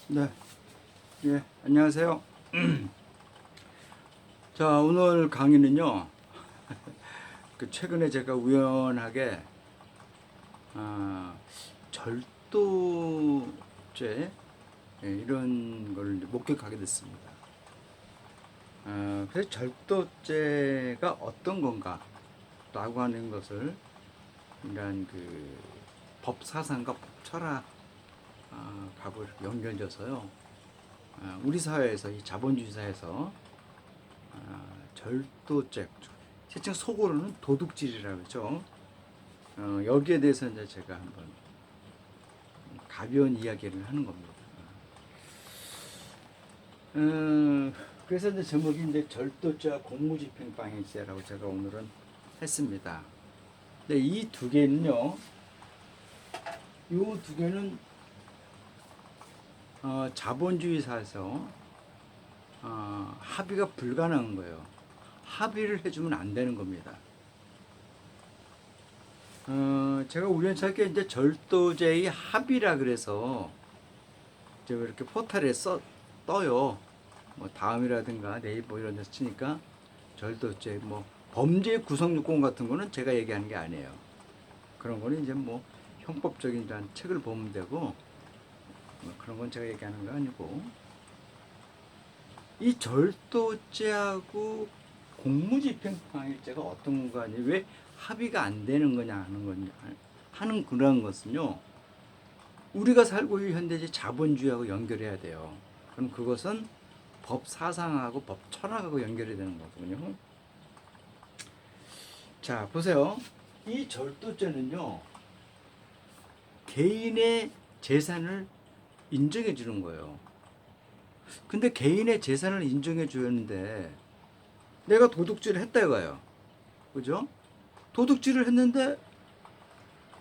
네, 예, 안녕하세요. 자, 오늘 강의는요, 최근에 제가 우연하게, 아, 절도죄, 이런 걸 이제 목격하게 됐습니다. 그래서 절도죄가 어떤 건가, 라고 하는 것을, 이런 법 사상과 법 철학, 하고 연결져서요, 우리 사회에서, 이 자본주의 사회에서 절도죄, 실제 속어로는 도둑질이라고 그러죠. 여기에 대해서 이제 제가 한번 가벼운 이야기를 하는 겁니다. 그래서 이제 제목이 이제 절도죄와 공무집행방해죄라고 제가 오늘은 했습니다. 근데 이 두 개는요, 이 두 개는 자본주의 사회에서 합의가 불가능한 거예요. 합의를 해주면 안 되는 겁니다. 제가 우연찮게 이제 절도죄의 합의라 그래서 제가 이렇게 포털에 떠요. 뭐 다음이라든가 네이버 이런 데서 치니까 절도죄, 뭐 범죄 구성 요건 같은 거는 제가 얘기하는 게 아니에요. 그런 거는 이제 뭐 형법적인 책을 보면 되고, 뭐 그런 건 제가 얘기하는 거 아니고, 이 절도죄하고 공무집행방해죄가 어떤 건가, 왜 합의가 안 되는 거냐 하는 그런 것은요, 우리가 살고 있는 현대의 자본주의하고 연결해야 돼요. 그럼 그것은 법 사상하고 법 철학하고 연결이 되는 거거든요. 자, 보세요. 이 절도죄는요, 개인의 재산을 인정해 주는 거예요. 근데 개인의 재산을 인정해 주는데 내가 도둑질을 했다 이거예요. 그죠? 도둑질을 했는데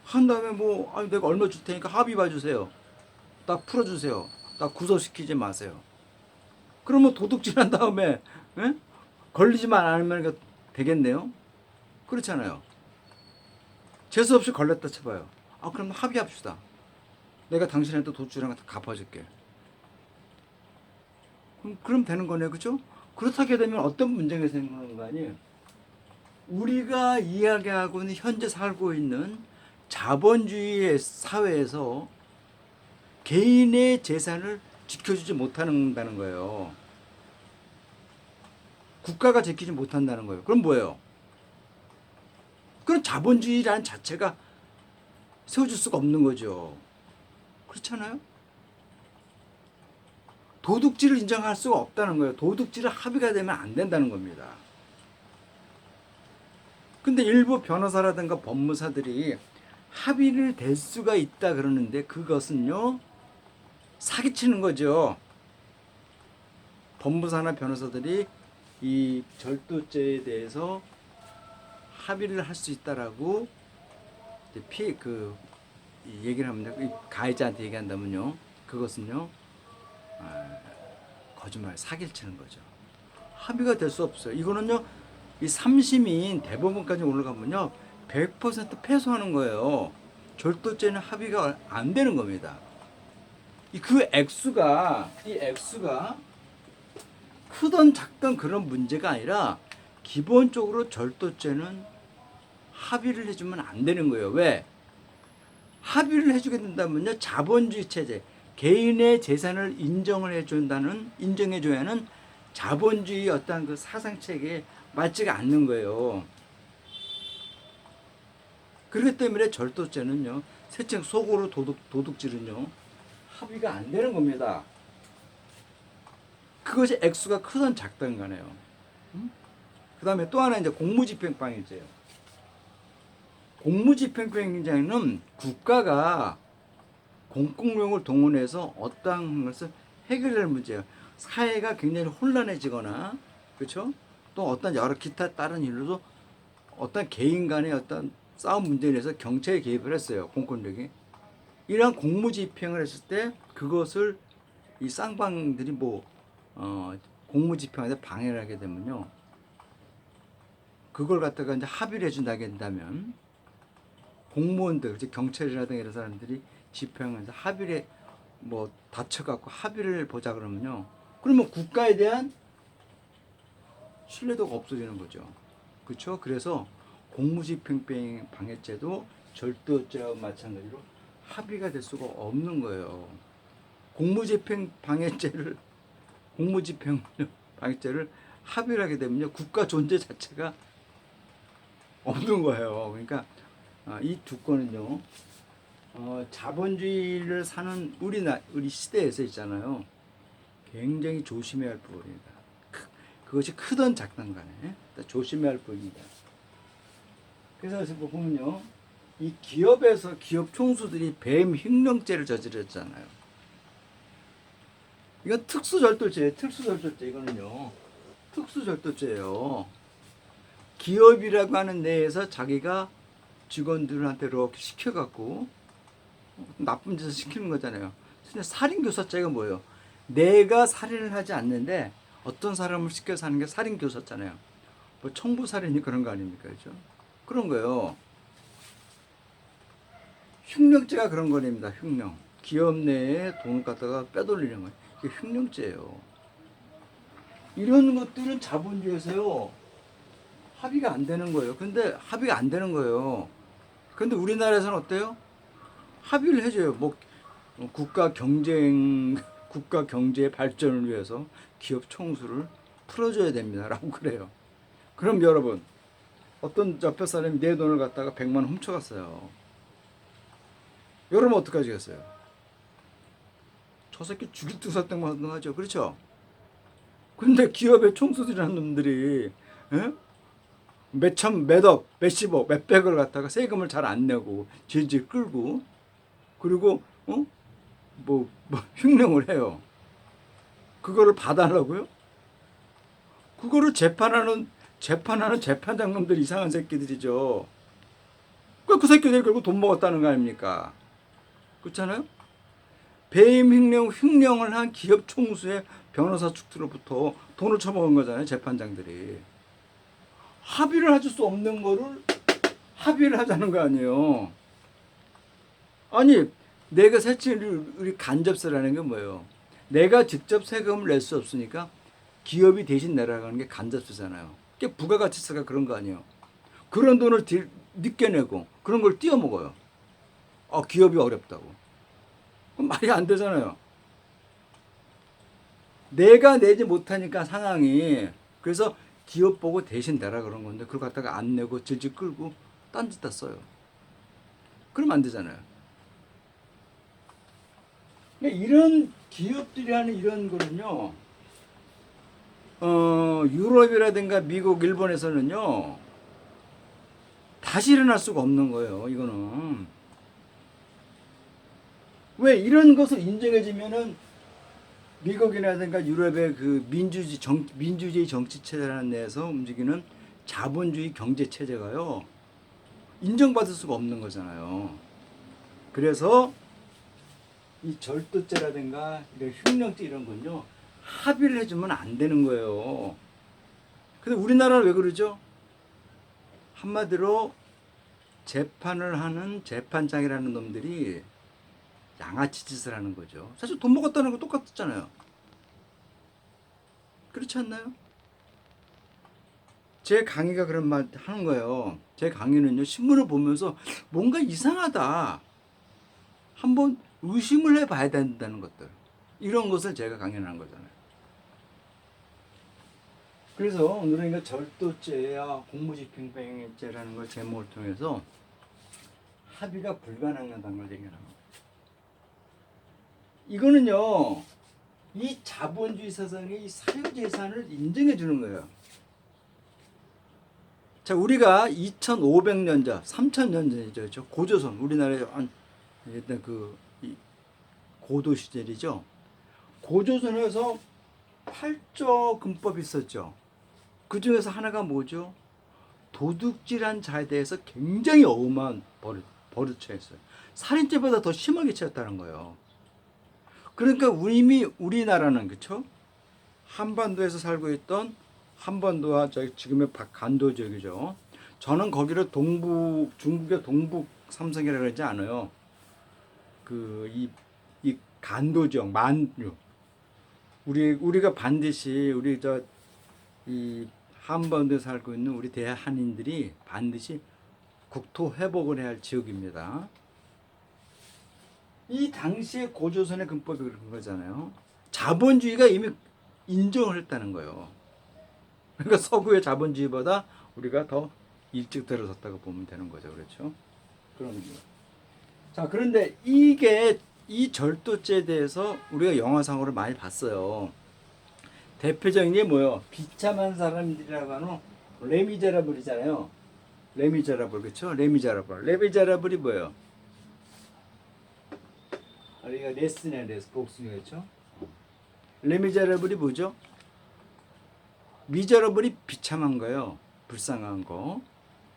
한 다음에 뭐 아니 내가 얼마 줄 테니까 합의 봐주세요. 딱 풀어주세요. 딱 구속시키지 마세요. 그러면 도둑질한 다음에 에? 걸리지만 않으면 되겠네요. 그렇잖아요. 재수 없이 걸렸다 쳐봐요. 그럼 합의합시다. 내가 당신한테 도둑질한 거 다 갚아줄게. 그럼 되는 거네, 그죠? 그렇게 되면 어떤 문제가 생기는 거 아니에요? 우리가 이야기하고 있는 현재 살고 있는 자본주의 사회에서 개인의 재산을 지켜주지 못한다는 거예요. 국가가 지키지 못한다는 거예요. 그럼 뭐예요? 그럼 자본주의라는 자체가 세워줄 수가 없는 거죠. 그렇잖아요? 도둑질을 인정할 수가 없다는 거예요. 도둑질을 합의가 되면 안 된다는 겁니다. 근데 일부 변호사라든가 법무사들이 합의를 될 수가 있다 그러는데 그것은요, 사기치는 거죠. 법무사나 변호사들이 이 절도죄에 대해서 합의를 할 수 있다라고 얘기를 하면 가해자한테 얘기한다면요, 그것은요, 거짓말, 사기를 치는 거죠. 합의가 될 수 없어요. 이거는요, 이 3심인 대법원까지 올라가면요, 100% 패소하는 거예요. 절도죄는 합의가 안 되는 겁니다. 이 액수가 크던 작던 그런 문제가 아니라 기본적으로 절도죄는 합의를 해주면 안 되는 거예요. 왜? 합의를 해주게 된다면요, 자본주의 체제, 개인의 재산을 인정해줘야 하는 자본주의 어떤 그 사상 체계에 맞지가 않는 거예요. 그렇기 때문에 절도죄는요, 세책 속으로 도둑질은요, 합의가 안 되는 겁니다. 그것이 액수가 크든 작든 간에요. 그 다음에 또 하나 이제 공무집행방해죄예요. 공무집행방해죄는 국가가 공공력을 동원해서 어떠한 것을 해결할 문제예요. 사회가 굉장히 혼란해지거나, 그렇죠? 또 어떤 여러 기타 다른 일로도 어떤 개인 간의 어떤 싸움 문제에 대해서 경찰이 개입을 했어요. 공권력이. 이러한 공무집행을 했을 때 그것을 이 쌍방들이 공무집행에 방해를 하게 되면요, 그걸 갖다가 이제 합의를 해준다게 된다면 공무원들, 경찰이라든가 이런 사람들이 집행하면서 합의를 뭐 다쳐갖고 합의를 보자 그러면요. 그러면 국가에 대한 신뢰도가 없어지는 거죠. 그렇죠? 그래서 공무집행 방해죄도 절도죄와 마찬가지로 합의가 될 수가 없는 거예요. 공무집행 방해죄를 합의를 하게 되면요, 국가 존재 자체가 없는 거예요. 그러니까 이 두 건은요, 자본주의를 사는 우리 시대에서 있잖아요, 굉장히 조심해야 할 부분입니다. 그것이 크든 작든 간에 조심해야 할 부분입니다. 그래서 보면요, 이 기업에서 기업 총수들이 배임 횡령죄를 저질렀잖아요. 이건 특수절도죄예요. 특수절도죄. 이거는요, 특수절도죄예요. 기업이라고 하는 내에서 자기가 직원들한테 이렇게 시켜갖고 나쁜 짓을 시키는 거잖아요. 근데 살인교사죄가 뭐예요? 내가 살인을 하지 않는데 어떤 사람을 시켜서 하는 게 살인교사잖아요. 뭐 청부살인이 그런 거 아닙니까? 그죠? 그런 거예요. 흉령죄가 그런 거랍니다. 흉령. 기업 내에 돈을 갖다가 빼돌리는 거예요. 이게 흉령죄예요. 이런 것들은 자본주의에서요, 합의가 안 되는 거예요. 근데 합의가 안 되는 거예요. 근데 우리나라에서는 어때요? 합의를 해줘요. 뭐 국가 경제의 발전을 위해서 기업 총수를 풀어줘야 됩니다라고 그래요. 그럼 여러분, 어떤 옆에 사람이 내 돈을 갖다가 100만 원 훔쳐갔어요. 여러분 어떡하시겠어요? 저 새끼 죽일 둥사땡만 하죠. 그렇죠? 근데 기업의 총수들이라는 놈들이, 에? 몇천, 몇억, 몇십억, 몇백을 갖다가 세금을 잘 안 내고 질질 끌고, 그리고 흉령을 해요. 그거를 봐달라고요? 그거를 재판하는 재판장님들 이상한 새끼들이죠. 그 새끼들이 결국 돈 먹었다는 거 아닙니까? 그렇잖아요? 배임 흉령을 한 기업 총수의 변호사 측으로부터 돈을 처먹은 거잖아요, 재판장들이. 합의를 할 수 없는 거를 합의를 하자는 거 아니에요. 아니, 내가 사실 우리 간접세라는 게 뭐예요? 내가 직접 세금을 낼 수 없으니까 기업이 대신 내라가는 게 간접세잖아요. 그게 부가가치세가 그런 거 아니에요. 그런 돈을 늦게 내고 그런 걸 띄어먹어요. 기업이 어렵다고. 그럼 말이 안 되잖아요. 내가 내지 못하니까 상황이, 그래서 기업 보고 대신 내라 그런 건데 그걸 갖다가 안 내고 질질 끌고 딴짓다 써요. 그러면 안 되잖아요. 이런 기업들이 하는 이런 거는요, 유럽이라든가 미국, 일본에서는요, 다시 일어날 수가 없는 거예요. 이거는 왜 이런 것을 인정해주면은 미국이라든가 유럽의 그 민주주의 정치 체제라는 데에서 움직이는 자본주의 경제 체제가요, 인정받을 수가 없는 거잖아요. 그래서 이 절도죄라든가 이런 흉령죄 이런 건요, 합의를 해주면 안 되는 거예요. 근데 우리나라는 왜 그러죠? 한마디로 재판을 하는 재판장이라는 놈들이 양아치 짓을 하는 거죠. 사실 돈 먹었다는 거 똑같잖아요. 그렇지 않나요? 제 강의가 그런 말 하는 거예요. 제 강의는요, 신문을 보면서 뭔가 이상하다, 한번 의심을 해봐야 된다는 것들, 이런 것을 제가 강연한 거잖아요. 그래서 오늘은 이거 절도죄와 공무집행방해죄라는 걸 제목을 통해서 합의가 불가능하다는 걸 얘기합니다. 이거는요, 이 자본주의 사상의 사유재산을 인정해 주는 거예요. 자, 우리가 2500년전, 3000년 전이죠. 고조선, 우리나라의 일단 고도 시절이죠. 고조선에서 8조 금법이 있었죠. 그 중에서 하나가 뭐죠? 도둑질한 자에 대해서 굉장히 어마한 벌을 처했어요. 살인죄보다 더 심하게 처했다는 거예요. 그러니까 이미 우리나라는, 그쵸? 한반도에서 살고 있던, 한반도와 지금의 간도 지역이죠. 저는 거기를 중국의 동북 삼성이라고 그러지 않아요. 이 간도지역, 만류. 우리가 반드시 우리 이 한반도에 살고 있는 우리 대한인들이 반드시 국토 회복을 해야 할 지역입니다. 이 당시에 고조선의 근법이 그런 거잖아요. 자본주의가 이미 인정을 했다는 거예요. 그러니까 서구의 자본주의보다 우리가 더 일찍 들어섰다고 보면 되는 거죠. 그렇죠? 그런 거죠. 자, 그런데 이 절도죄에 대해서 우리가 영화상으로 많이 봤어요. 대표적인 게 뭐예요? 비참한 사람들이라고 하는 레미제라블이잖아요. 레미제라블, 그렇죠? 레미제라블이 뭐예요? 우리가 레스네, 복숭이겠죠? 레미제라블이 뭐죠? 미제라블이 비참한 거예요. 불쌍한 거.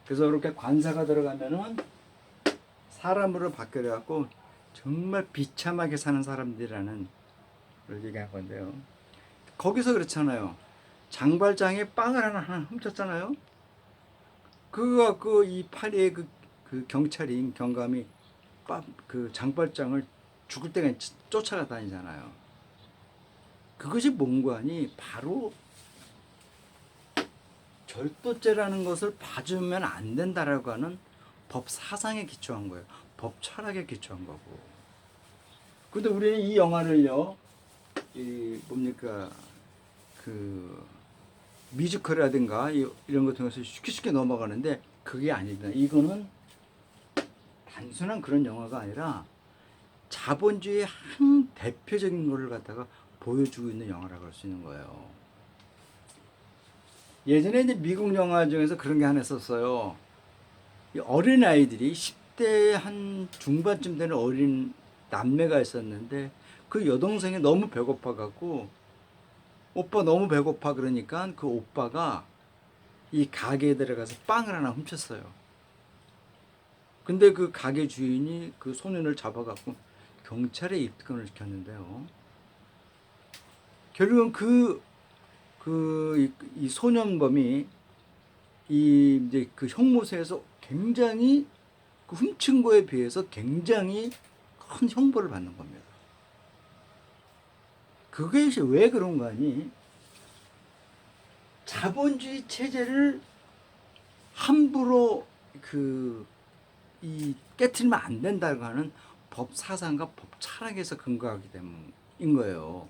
그래서 이렇게 관사가 들어가면은 사람으로 바뀌어 갖고 정말 비참하게 사는 사람들이라는 걸 얘기한 건데요. 거기서 그렇잖아요. 장발장에 빵을 하나 훔쳤잖아요. 그거 갖고 이 파리의 그 경찰인 경감이 그 장발장을 죽을 때까지 쫓아가 다니잖아요. 그것이 뭔가니 바로 절도죄라는 것을 봐주면 안 된다라고 하는 법 사상에 기초한 거예요. 법 철학에 기초한 거고. 근데 우리는 이 영화를요, 뭡니까, 그 뮤지컬이라든가 이런 것 통해서 쉽게 넘어가는데 그게 아니다. 이거는 단순한 그런 영화가 아니라 자본주의의 한 대표적인 거를 갖다가 보여주고 있는 영화라고 할 수 있는 거예요. 예전에 이제 미국 영화 중에서 그런 게 하나 있었어요. 어린 아이들이 10대 한 중반쯤 되는 어린 남매가 있었는데 그 여동생이 너무 배고파 갖고 오빠 너무 배고파 그러니까 그 오빠가 이 가게에 들어가서 빵을 하나 훔쳤어요. 근데 그 가게 주인이 그 소년을 잡아갖고 경찰에 입건을 시켰는데요. 결국은 이 소년범이 이제 그 형무소에서 굉장히 그 훔친 거에 비해서 굉장히 큰 형벌을 받는 겁니다. 그것이 왜 그런 거 아니? 자본주의 체제를 함부로 깨트리면 안 된다고 하는 법 사상과 법 철학에서 근거하기 때문인 거예요.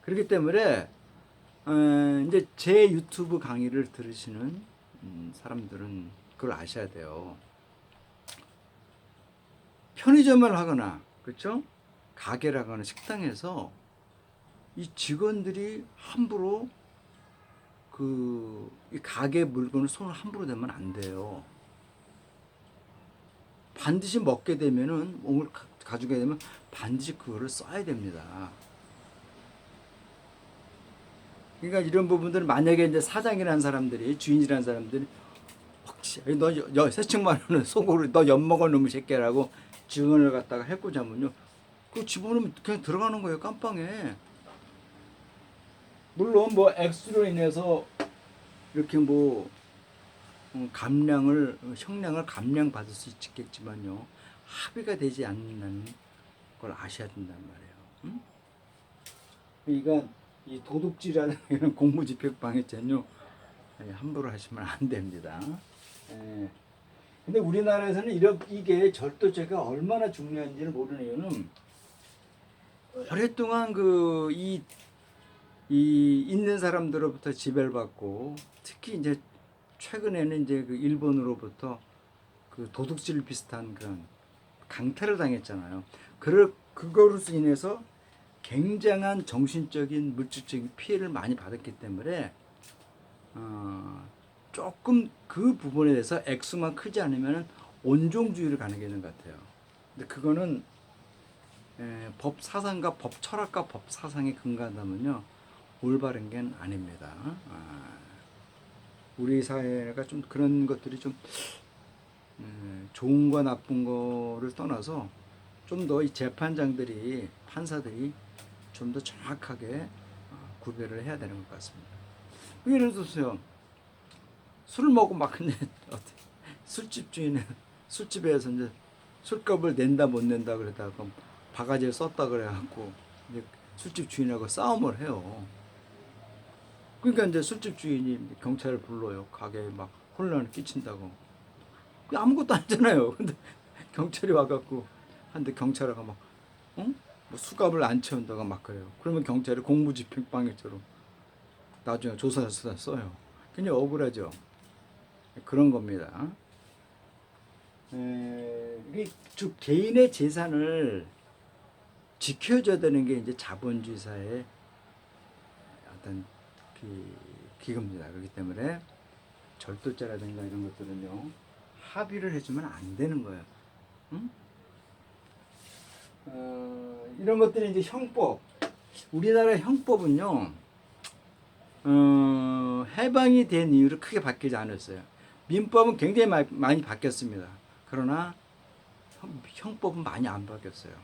그렇기 때문에 이제 제 유튜브 강의를 들으시는 사람들은 그걸 아셔야 돼요. 편의점을 하거나, 그렇죠? 가게를 하거나 식당에서 이 직원들이 함부로 이 가게 물건을 손을 함부로 대면 안 돼요. 반드시 먹게 되면은, 몸을 가지게 되면 반드시 그거를 써야 됩니다. 그러니까 이런 부분들은 만약에 이제 사장이라는 사람들이, 주인이라는 사람들이 혹시 너 세척만 하는 속으로 너 엿먹어 놈의 새끼라고 증언을 갖다가 해고자면요, 그 집어넣으면 그냥 들어가는 거예요, 깜빵에. 물론 뭐 액수로 인해서 이렇게 뭐 형량을 감량받을 수 있겠지만요, 합의가 되지 않는다는 걸 아셔야 된단 말이에요. 응? 그러니까 이 도둑질이라는 이런 공무집행방해죄는요, 함부로 하시면 안 됩니다. 근데 우리나라에서는 이게 절도죄가 얼마나 중요한지를 모르는 이유는 오랫동안 이 있는 사람들로부터 지배를 받고, 특히 이제 최근에는 이제 그 일본으로부터 그 도둑질 비슷한 그런 강탈을 당했잖아요. 그거로 인해서 굉장한 정신적인 물질적인 피해를 많이 받았기 때문에 조금 그 부분에 대해서 액수만 크지 않으면 온종주의를 가는 게 있는 것 같아요. 근데 그거는 법 사상과 법 철학과 법 사상에 근거한다면요, 올바른 게 아닙니다. 우리 사회가 좀 그런 것들이 좀 좋은과 나쁜 거를 떠나서 좀 더 이 재판장들이, 판사들이 좀 더 정확하게 구별을 해야 되는 것 같습니다. 예를 들어서요, 술을 먹고 막 근데 술집 주인은 술집에서 이제 술값을 낸다 못 낸다 그러다가 바가지를 썼다 그래갖고 이제 술집 주인하고 싸움을 해요. 그러니까 이제 술집 주인이 경찰을 불러요. 가게에 막 혼란을 끼친다고. 아무것도 아니잖아요. 근데 경찰이 와갖고 한데 경찰하고 막 뭐 수갑을 안 채운다가 막 그래요. 그러면 경찰이 공무집행방해죄로 나중에 조사수단 써요. 굉장히 억울하죠. 그런 겁니다. 이게 즉 개인의 재산을 지켜줘야 되는 게 이제 자본주의 사회의 어떤 기금입니다. 그렇기 때문에 절도죄라든가 이런 것들은요 합의를 해주면 안 되는 거예요. 응? 이런 것들이 이제 형법. 우리나라 형법은요 해방이 된 이후로 크게 바뀌지 않았어요. 민법은 굉장히 많이 바뀌었습니다. 그러나 형법은 많이 안 바뀌었어요.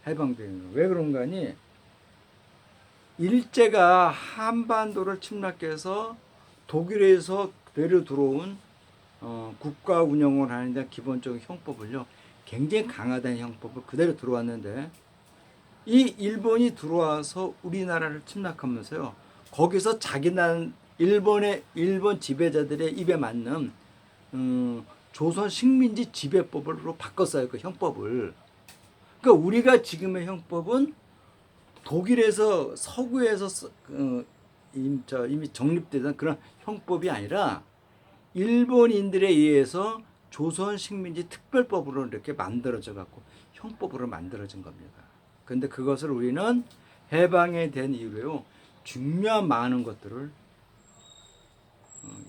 해방된 이후로. 왜 그런가 하니 일제가 한반도를 침략해서 독일에서 내려 들어온 국가 운영을 하는 데 기본적인 형법을요 굉장히 강화된 형법을 그대로 들어왔는데 이 일본이 들어와서 우리나라를 침략하면서요 거기서 자기는 일본 지배자들의 입에 맞는 조선 식민지 지배법으로 바꿨어요. 그 형법을. 그러니까 우리가 지금의 형법은 독일에서 서구에서 이미 정립되던 그런 형법이 아니라 일본인들에 의해서 조선 식민지 특별법으로 이렇게 만들어져 갖고 형법으로 만들어진 겁니다. 그런데 그것을 우리는 해방이 된 이후로 중요한 많은 것들을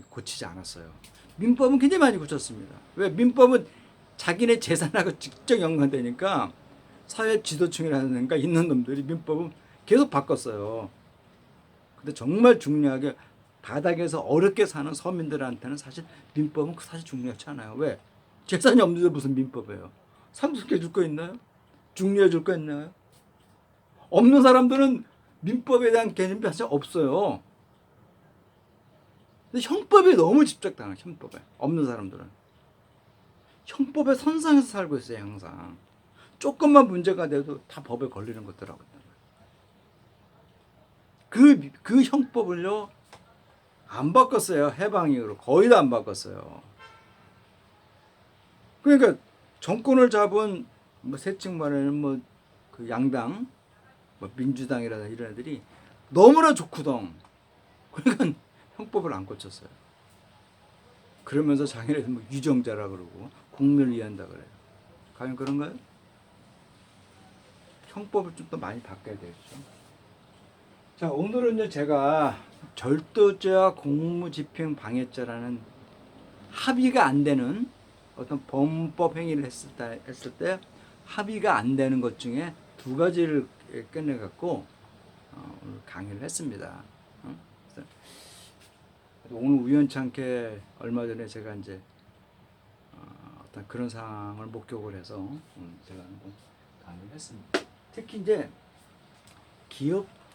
고치지 않았어요. 민법은 굉장히 많이 고쳤습니다. 왜? 민법은 자기네 재산하고 직접 연관되니까 사회 지도층이라든가 있는 놈들이 민법은 계속 바꿨어요. 근데 정말 중요하게 바닥에서 어렵게 사는 서민들한테는 사실 민법은 사실 중요하지 않아요. 왜? 재산이 없는데 무슨 민법이에요? 상속해 줄 거 있나요? 중요해 줄 거 있나요? 없는 사람들은 민법에 대한 개념이 사실 없어요. 근데 형법에 너무 집착당해요. 형법에. 없는 사람들은. 형법의 선상에서 살고 있어요. 항상. 조금만 문제가 돼도 다 법에 걸리는 것들하고. 그 형법을요 안 바꿨어요. 해방 이후로 거의 다 안 바꿨어요. 그러니까 정권을 잡은 뭐 세층 말하는 뭐 그 양당, 뭐 민주당이라든가 이런 애들이 너무나 좋거든. 그러니까 형법을 안 고쳤어요. 그러면서 자기네들 뭐 유정자라 그러고 국민을 위한다 그래요. 과연 그런가요? 형법을 좀 더 많이 바꿔야 되겠죠. 자, 오늘은요 제가 절도죄와 공무집행 방해죄라는 합의가 안 되는 어떤 범법 행위를 했을 때 합의가 안 되는 것 중에 두 가지를 꺼내 갖고 오늘 강의를 했습니다. 오늘 우연찮게 얼마 전에 제가 이제 어떤 그런 상황을 목격을 해서 오늘 제가 한번 강의를 했습니다. 특히 이제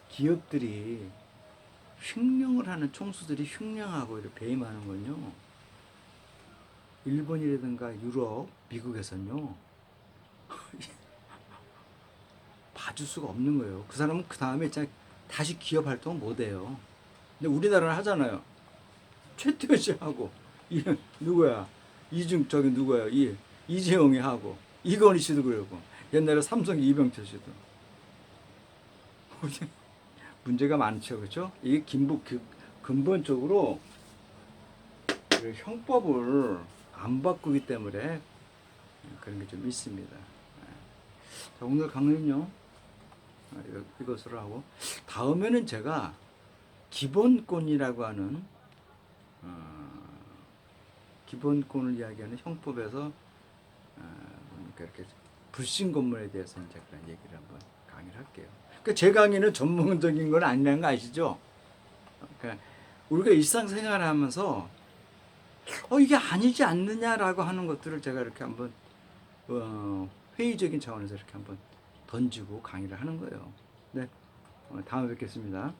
기업들이 횡령을 하는 총수들이 횡령하고 이렇게 배임하는 건요. 일본이라든가 유럽, 미국에서는요. 봐줄 수가 없는 거예요. 그 사람은 그 다음에 다시 기업 활동을 못 해요. 근데 우리나라는 하잖아요. 최태원 씨하고 누구야? 저기 누구야? 이재용이 하고 이건희 씨도 그러고 옛날에 삼성 이병철 씨도 문제가 많죠, 그렇죠? 이게 근본적으로 형법을 안 바꾸기 때문에 그런 게 좀 있습니다. 자, 오늘 강의는요 이것으로 하고 다음에는 제가 기본권이라고 하는 기본권을 이야기하는 형법에서 이렇게 불신 건물에 대해서 이제 그런 얘기를 한번 강의를 할게요. 그러니까 제 강의는 전문적인 건 아니라는 거 아시죠? 그러니까 우리가 일상생활을 하면서 이게 아니지 않느냐라고 하는 것들을 제가 이렇게 한번 회의적인 차원에서 이렇게 한번 던지고 강의를 하는 거예요. 네, 다음에 뵙겠습니다.